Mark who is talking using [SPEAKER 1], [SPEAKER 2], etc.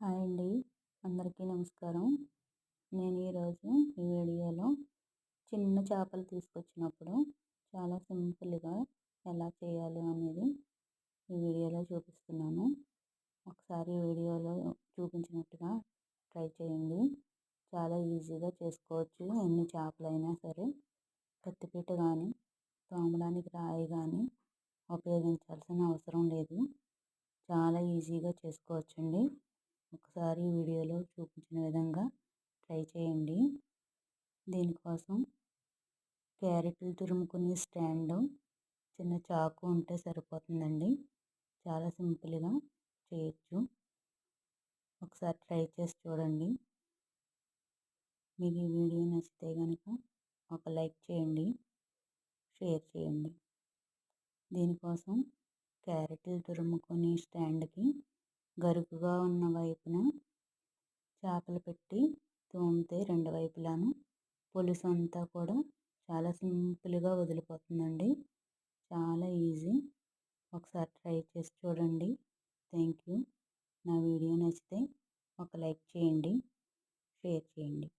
[SPEAKER 1] Hi అండి. అందరికీ నమస్కారం. నేను ఈరోజు ఈ వీడియోలో చిన్న చేపలు తీసుకొచ్చినప్పుడు చాలా సింపుల్‌గా ఎలా చేయాలి అనేది ఈ వీడియోలో చూపిస్తున్నాను. ఒకసారి వీడియోలో చూపించినట్టుగా ట్రై చేయండి. చాలా ఈజీగా చేసుకోవచ్చు. ఎన్ని చేపలైనా సరే. కత్తిపీట కానీ, తోమడానికి రాయి కానీ ఉపయోగించాల్సిన అవసరం లేదు. చాలా ఈజీగా చేసుకోవచ్చండి. ఒకసారి వీడియోలో చూపించిన విధంగా ట్రై చేయండి. దీనికోసం క్యారెట్లు తురుముకునే స్టాండు, చిన్న చాకు ఉంటే సరిపోతుందండి. చాలా సింపుల్‌గా చేయొచ్చు. ఒకసారి ట్రై చేసి చూడండి. మీకు ఈ వీడియో నచ్చితే కనుక ఒక లైక్ చేయండి, షేర్ చేయండి. దీనికోసం క్యారెట్లు తురుముకునే స్టాండ్‌కి గరుకుగా ఉన్న వైపున చేపలు పెట్టి తోమితే రెండు వైపులాను పులుసు అంతా కూడా చాలా సింపుల్‌గా వదిలిపోతుందండి. చాలా ఈజీ. ఒకసారి ట్రై చేసి చూడండి. Thank you. నా వీడియో నచ్చితే ఒక లైక్ చేయండి, షేర్ చేయండి.